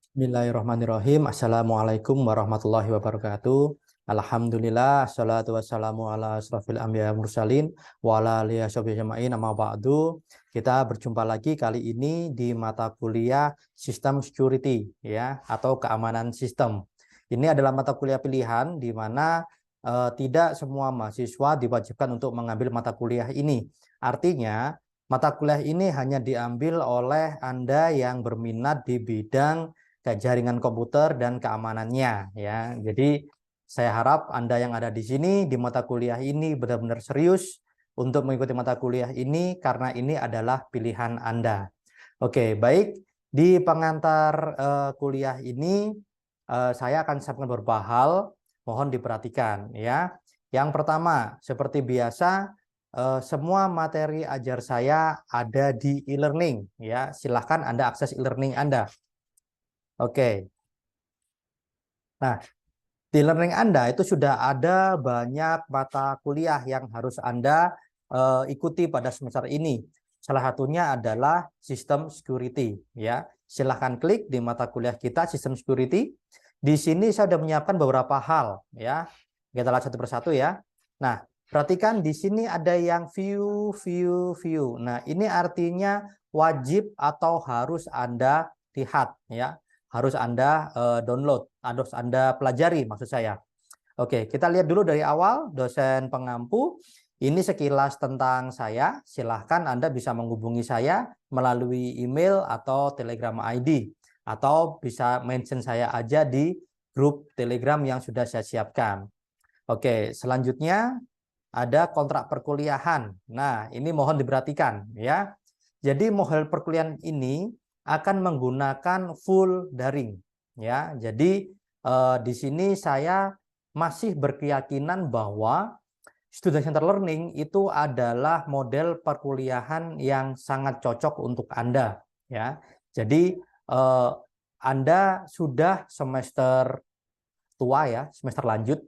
Bismillahirrahmanirrahim. Assalamualaikum warahmatullahi wabarakatuh. Alhamdulillah, salatu wassalamu ala asrafil anbiya mursalin wa ala alihi washabihi ajma'in, amma ba'du. Kita berjumpa lagi kali ini di mata kuliah Sistem Security ya, atau keamanan sistem. Ini adalah mata kuliah pilihan di mana tidak semua mahasiswa diwajibkan untuk mengambil mata kuliah ini. Artinya, mata kuliah ini hanya diambil oleh Anda yang berminat di bidang kayak jaringan komputer dan keamanannya ya. Jadi saya harap Anda yang ada di sini di mata kuliah ini benar-benar serius untuk mengikuti mata kuliah ini karena ini adalah pilihan Anda. Oke, baik. Di pengantar kuliah ini saya akan sampaikan beberapa hal, mohon diperhatikan ya. Yang pertama, seperti biasa semua materi ajar saya ada di e-learning ya. Silahkan Anda akses e-learning Anda. Oke. Nah, di learning Anda itu sudah ada banyak mata kuliah yang harus Anda ikuti pada semester ini. Salah satunya adalah Sistem Security ya. Silahkan klik di mata kuliah kita Sistem Security. Di sini saya sudah menyiapkan beberapa hal ya. Kita lihat satu persatu ya. Nah, perhatikan di sini ada yang view. Nah, ini artinya wajib atau harus Anda lihat ya. Harus Anda download, harus Anda pelajari maksud saya. Oke, kita lihat dulu dari awal, dosen pengampu. Ini sekilas tentang saya. Silahkan Anda bisa menghubungi saya melalui email atau Telegram ID. Atau bisa mention saya aja di grup Telegram yang sudah saya siapkan. Oke, selanjutnya ada kontrak perkuliahan. Nah, ini mohon diperhatikan ya. Jadi model perkuliahan ini akan menggunakan full daring ya. Jadi di sini saya masih berkeyakinan bahwa student center learning itu adalah model perkuliahan yang sangat cocok untuk Anda ya. Jadi Anda sudah semester tua ya, semester lanjut.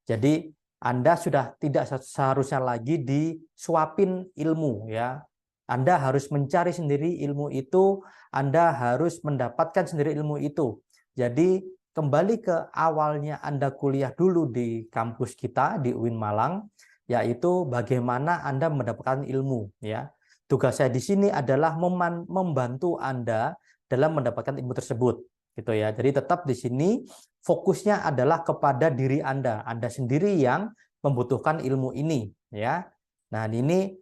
Jadi Anda sudah tidak seharusnya lagi disuapin ilmu ya. Anda harus mencari sendiri ilmu itu, Anda harus mendapatkan sendiri ilmu itu. Jadi kembali ke awalnya Anda kuliah dulu di kampus kita di UIN Malang, yaitu bagaimana Anda mendapatkan ilmu ya. Tugas saya di sini adalah membantu Anda dalam mendapatkan ilmu tersebut gitu ya. Jadi tetap di sini fokusnya adalah kepada diri Anda sendiri yang membutuhkan ilmu ini ya. Nah, ini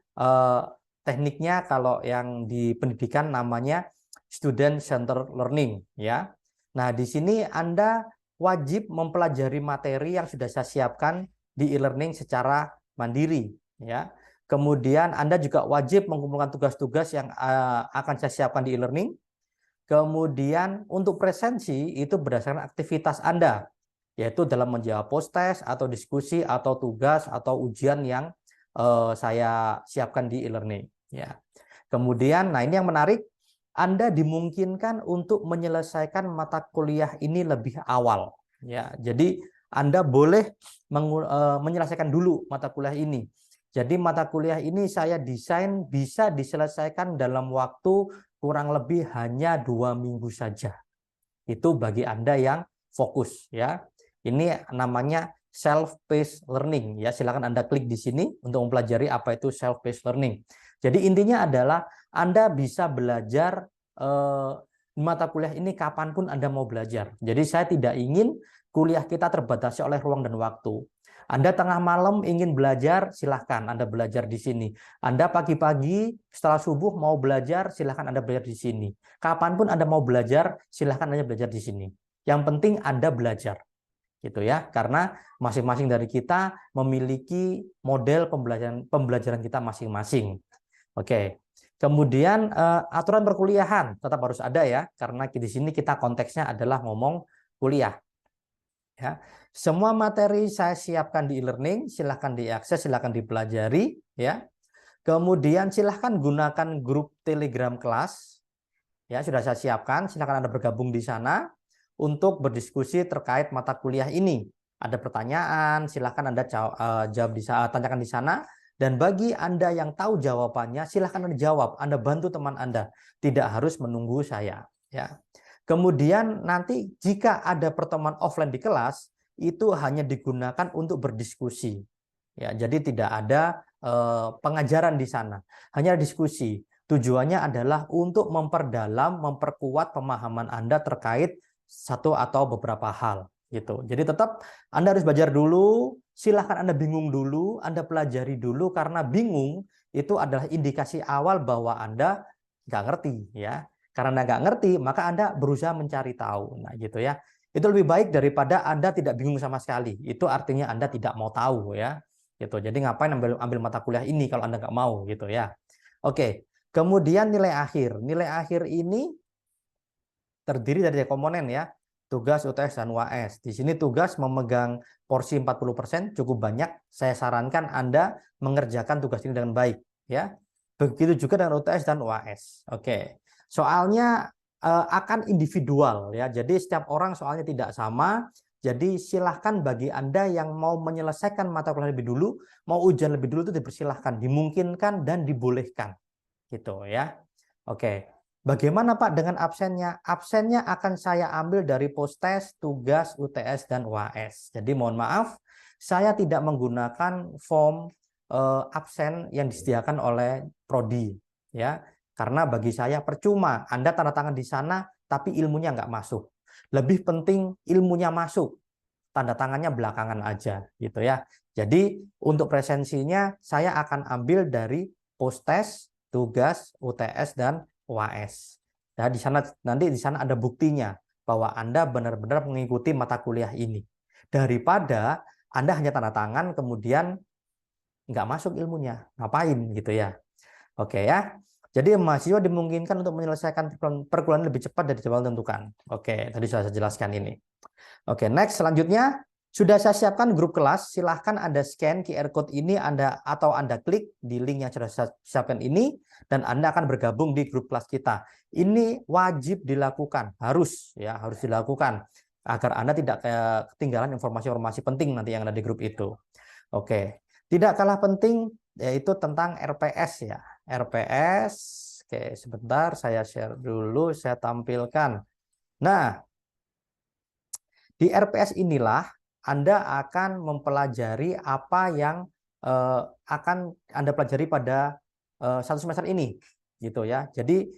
tekniknya kalau yang di pendidikan namanya student center learning ya. Nah, di sini Anda wajib mempelajari materi yang sudah saya siapkan di e-learning secara mandiri ya. Kemudian Anda juga wajib mengumpulkan tugas-tugas yang akan saya siapkan di e-learning. Kemudian untuk presensi itu berdasarkan aktivitas Anda, yaitu dalam menjawab post-test atau diskusi atau tugas atau ujian yang saya siapkan di e-learning. Ya. Kemudian, nah ini yang menarik, Anda dimungkinkan untuk menyelesaikan mata kuliah ini lebih awal. Ya, jadi Anda boleh menyelesaikan dulu mata kuliah ini. Jadi mata kuliah ini saya desain bisa diselesaikan dalam waktu kurang lebih hanya 2 minggu saja. Itu bagi Anda yang fokus ya. Ini namanya self-paced learning ya. Silakan Anda klik di sini untuk mempelajari apa itu self-paced learning. Jadi intinya adalah Anda bisa belajar mata kuliah ini kapanpun Anda mau belajar. Jadi saya tidak ingin kuliah kita terbatasi oleh ruang dan waktu. Anda tengah malam ingin belajar, silahkan Anda belajar di sini. Anda pagi-pagi setelah subuh mau belajar, silahkan Anda belajar di sini. Kapanpun Anda mau belajar, silahkan Anda belajar di sini. Yang penting Anda belajar. Gitu ya, karena masing-masing dari kita memiliki model pembelajaran kita masing-masing. Oke. Kemudian aturan perkuliahan tetap harus ada ya, karena di sini kita konteksnya adalah ngomong kuliah. Ya. Semua materi saya siapkan di e-learning, silahkan diakses, silahkan dipelajari ya. Kemudian silahkan gunakan grup Telegram kelas. Ya, sudah saya siapkan, silahkan Anda bergabung di sana untuk berdiskusi terkait mata kuliah ini. Ada pertanyaan, silahkan Anda jawab tanyakan di sana. Dan bagi Anda yang tahu jawabannya, silahkan Anda jawab. Anda bantu teman Anda. Tidak harus menunggu saya. Ya. Kemudian nanti jika ada pertemuan offline di kelas, itu hanya digunakan untuk berdiskusi. Ya, jadi tidak ada pengajaran di sana, hanya diskusi. Tujuannya adalah untuk memperdalam, memperkuat pemahaman Anda terkait satu atau beberapa hal. Gitu. Jadi tetap Anda harus belajar dulu, silahkan Anda bingung dulu, Anda pelajari dulu, karena bingung itu adalah indikasi awal bahwa Anda nggak ngerti, ya. Karena nggak ngerti, maka Anda berusaha mencari tahu. Nah, gitu ya. Itu lebih baik daripada Anda tidak bingung sama sekali. Itu artinya Anda tidak mau tahu, ya. Gitu. Jadi ngapain ambil mata kuliah ini kalau Anda nggak mau, gitu ya. Oke. Kemudian nilai akhir. Nilai akhir ini terdiri dari komponen, ya. Tugas, UTS, dan UAS. Di sini tugas memegang porsi 40%, cukup banyak. Saya sarankan Anda mengerjakan tugas ini dengan baik, ya. Begitu juga dengan UTS dan UAS. Oke. Soalnya akan individual, ya. Jadi setiap orang soalnya tidak sama. Jadi silahkan bagi Anda yang mau menyelesaikan mata kuliah lebih dulu, mau ujian lebih dulu itu dipersilahkan, dimungkinkan dan dibolehkan. Gitu ya. Oke. Bagaimana Pak dengan absennya? Absennya akan saya ambil dari postes, tugas, UTS, dan UAS. Jadi mohon maaf, saya tidak menggunakan form absen yang disediakan oleh prodi, ya. Karena bagi saya percuma Anda tanda tangan di sana tapi ilmunya nggak masuk. Lebih penting ilmunya masuk, tanda tangannya belakangan aja, gitu ya. Jadi untuk presensinya saya akan ambil dari postes, tugas, UTS, dan UAS. Nah, nanti di sana ada buktinya bahwa Anda benar-benar mengikuti mata kuliah ini. Daripada Anda hanya tanda tangan kemudian nggak masuk ilmunya, ngapain gitu ya. Oke ya. Jadi mahasiswa dimungkinkan untuk menyelesaikan perkuliahan lebih cepat dari jadwal tentukan. Oke, tadi sudah saya jelaskan ini. Oke, next selanjutnya sudah saya siapkan grup kelas. Silahkan Anda scan QR code ini atau Anda klik di link yang sudah saya siapkan ini dan Anda akan bergabung di grup kelas kita. Ini wajib dilakukan, harus dilakukan agar Anda tidak ketinggalan informasi-informasi penting nanti yang ada di grup itu. Oke. Tidak kalah penting yaitu tentang RPS, ya. RPS. Oke, sebentar saya share dulu, saya tampilkan. Nah, di RPS inilah Anda akan mempelajari apa yang akan Anda pelajari pada satu semester ini, gitu ya. Jadi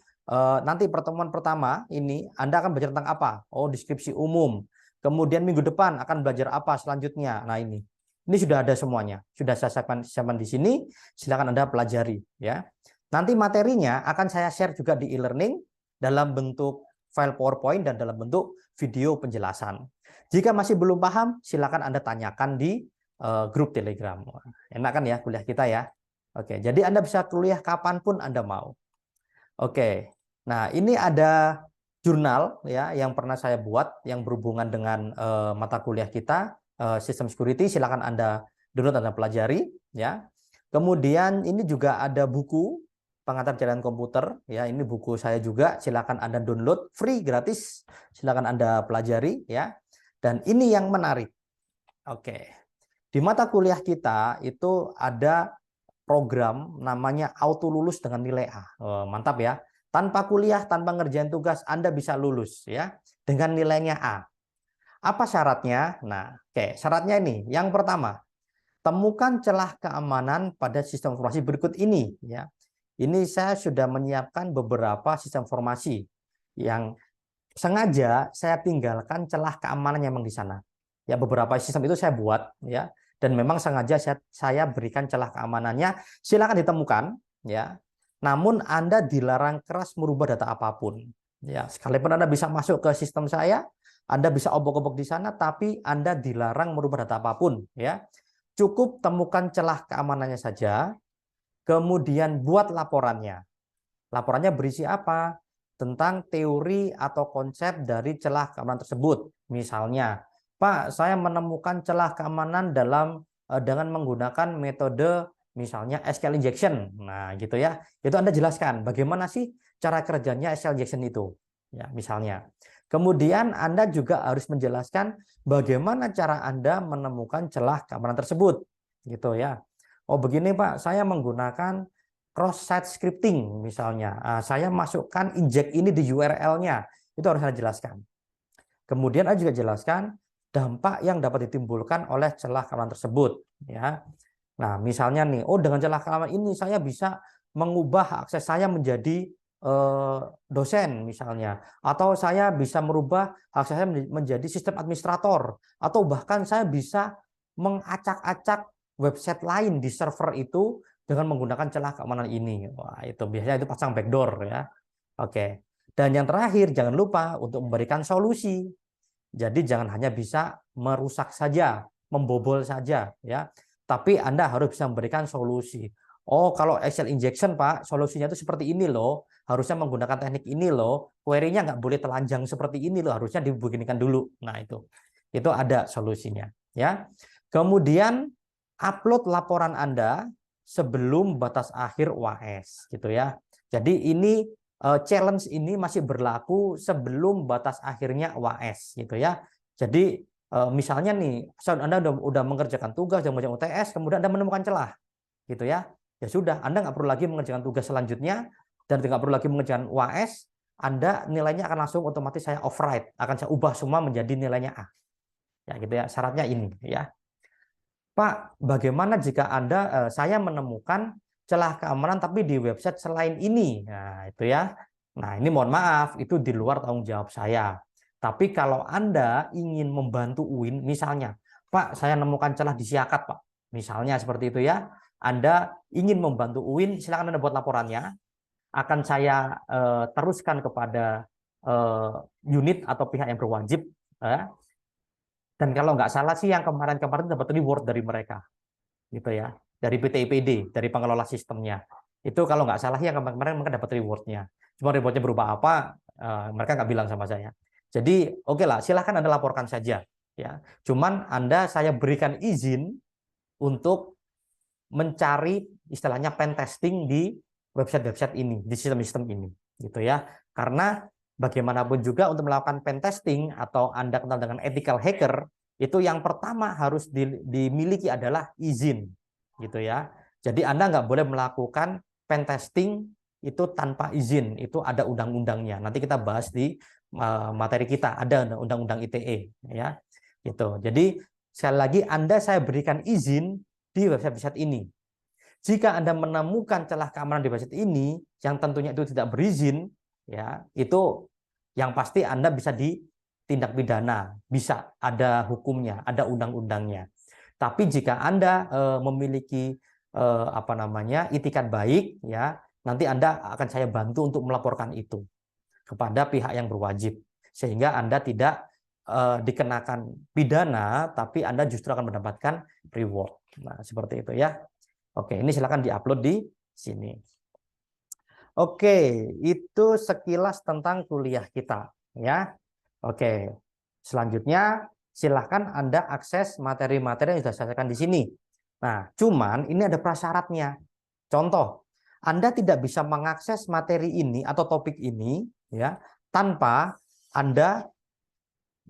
nanti pertemuan pertama ini Anda akan belajar tentang apa? Oh, deskripsi umum. Kemudian minggu depan akan belajar apa selanjutnya. Nah, ini sudah ada semuanya. Sudah saya siapkan di sini, silakan Anda pelajari, ya. Nanti materinya akan saya share juga di e-learning dalam bentuk file PowerPoint dan dalam bentuk video penjelasan. Jika masih belum paham, silakan Anda tanyakan di grup Telegram. Enak kan ya kuliah kita ya? Oke, jadi Anda bisa kuliah kapanpun Anda mau. Oke, nah ini ada jurnal ya yang pernah saya buat yang berhubungan dengan mata kuliah kita, sistem security. Silakan Anda download, Anda pelajari ya. Kemudian ini juga ada buku pengantar jalan komputer ya, ini buku saya juga, silakan Anda download free gratis, silakan Anda pelajari ya. Dan ini yang menarik. Oke. Di mata kuliah kita itu ada program namanya auto lulus dengan nilai A. Oh, mantap ya. Tanpa kuliah, tanpa ngerjain tugas Anda bisa lulus ya dengan nilainya A. Apa syaratnya? Nah, oke, syaratnya ini. Yang pertama, temukan celah keamanan pada sistem informasi berikut ini ya. Ini saya sudah menyiapkan beberapa sistem informasi yang sengaja saya tinggalkan celah keamanan yang memang di sana. Ya, beberapa sistem itu saya buat ya, dan memang sengaja saya berikan celah keamanannya. Silakan ditemukan ya. Namun Anda dilarang keras merubah data apapun. Ya, sekalipun Anda bisa masuk ke sistem saya, Anda bisa obok-obok di sana, tapi Anda dilarang merubah data apapun ya. Cukup temukan celah keamanannya saja, kemudian buat laporannya. Laporannya berisi apa? Tentang teori atau konsep dari celah keamanan tersebut. Misalnya, Pak, saya menemukan celah keamanan dengan menggunakan metode misalnya SQL injection. Nah, gitu ya. Itu Anda jelaskan bagaimana sih cara kerjanya SQL injection itu. Ya, misalnya. Kemudian Anda juga harus menjelaskan bagaimana cara Anda menemukan celah keamanan tersebut. Gitu ya. Oh, begini Pak, saya menggunakan cross-site scripting misalnya. Saya masukkan inject ini di URL-nya. Itu harus Anda jelaskan. Kemudian Anda juga jelaskan dampak yang dapat ditimbulkan oleh celah keamanan tersebut, ya. Nah, misalnya nih, oh dengan celah keamanan ini saya bisa mengubah akses saya menjadi dosen misalnya, atau saya bisa merubah akses saya menjadi sistem administrator, atau bahkan saya bisa mengacak-acak website lain di server itu dengan menggunakan celah keamanan ini. Wah, itu biasanya itu pasang backdoor ya. Oke. Dan yang terakhir, jangan lupa untuk memberikan solusi. Jadi jangan hanya bisa merusak saja, membobol saja, ya. Tapi Anda harus bisa memberikan solusi. Oh, kalau Excel injection, Pak, solusinya itu seperti ini loh. Harusnya menggunakan teknik ini loh. Query-nya nggak boleh telanjang seperti ini loh. Harusnya dibeginikan dulu. Nah, itu ada solusinya, ya. Kemudian upload laporan Anda sebelum batas akhir UAS, gitu ya. Jadi ini challenge ini masih berlaku sebelum batas akhirnya UAS gitu ya. Jadi misalnya nih Anda udah mengerjakan tugas dan mengerjakan UTS, kemudian Anda menemukan celah gitu ya. Ya sudah, Anda nggak perlu lagi mengerjakan tugas selanjutnya dan nggak perlu lagi mengerjakan UAS. Anda nilainya akan langsung otomatis saya override, akan saya ubah semua menjadi nilainya A. Ya gitu ya, syaratnya ini ya. Pak, bagaimana jika saya menemukan celah keamanan tapi di website selain ini? Nah, itu ya. Nah, ini mohon maaf, itu di luar tanggung jawab saya. Tapi kalau Anda ingin membantu UIN, misalnya, Pak, saya menemukan celah di Siakat, Pak. Misalnya seperti itu ya. Anda ingin membantu UIN, silakan Anda buat laporannya. Akan saya teruskan kepada unit atau pihak yang berwajib. Dan kalau nggak salah sih yang kemarin-kemarin dapat reward dari mereka, gitu ya, dari PT-IPD, dari pengelola sistemnya. Itu kalau nggak salah yang kemarin mereka dapat rewardnya. Cuma rewardnya berupa apa, mereka nggak bilang sama saya. Jadi oke lah, silahkan Anda laporkan saja. Ya, cuman saya berikan izin untuk mencari istilahnya pen testing di website-website ini, di sistem-sistem ini, gitu ya. Karena bagaimanapun juga untuk melakukan pen testing atau Anda kenal dengan ethical hacker, itu yang pertama harus dimiliki adalah izin, gitu ya. Jadi Anda nggak boleh melakukan pen testing itu tanpa izin, itu ada undang-undangnya. Nanti kita bahas di materi kita, ada undang-undang ITE, ya. Gitu. Jadi sekali lagi saya berikan izin di website-website ini. Jika Anda menemukan celah keamanan di website ini yang tentunya itu tidak berizin, ya, itu yang pasti Anda bisa ditindak pidana, bisa ada hukumnya, ada undang-undangnya. Tapi jika Anda memiliki itikat baik, ya, nanti Anda akan saya bantu untuk melaporkan itu kepada pihak yang berwajib, sehingga Anda tidak dikenakan pidana, tapi Anda justru akan mendapatkan reward. Nah, seperti itu ya. Oke, ini silakan diupload di sini. Oke, itu sekilas tentang kuliah kita ya. Oke, selanjutnya silakan Anda akses materi-materi yang sudah saya sampaikan di sini. Nah, cuman ini ada prasyaratnya. Contoh, Anda tidak bisa mengakses materi ini atau topik ini ya tanpa Anda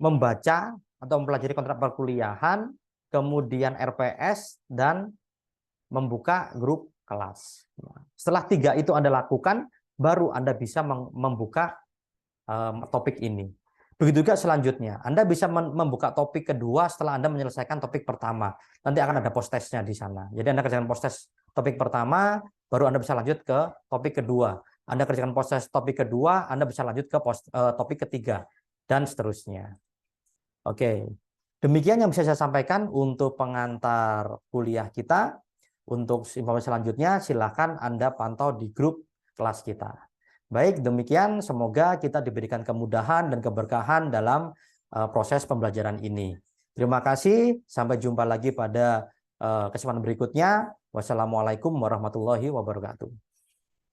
membaca atau mempelajari kontrak perkuliahan, kemudian RPS dan membuka grup kelas. Setelah 3 itu Anda lakukan, baru Anda bisa membuka topik ini. Begitu juga selanjutnya, Anda bisa membuka topik kedua setelah Anda menyelesaikan topik pertama. Nanti akan ada post testnya di sana. Jadi Anda kerjakan post test topik pertama, baru Anda bisa lanjut ke topik kedua. Anda kerjakan post test topik kedua, Anda bisa lanjut ke topik ketiga, dan seterusnya. Oke, demikian yang bisa saya sampaikan untuk pengantar kuliah kita. Untuk informasi selanjutnya, silakan Anda pantau di grup kelas kita. Baik, demikian. Semoga kita diberikan kemudahan dan keberkahan dalam proses pembelajaran ini. Terima kasih. Sampai jumpa lagi pada kesempatan berikutnya. Wassalamualaikum warahmatullahi wabarakatuh.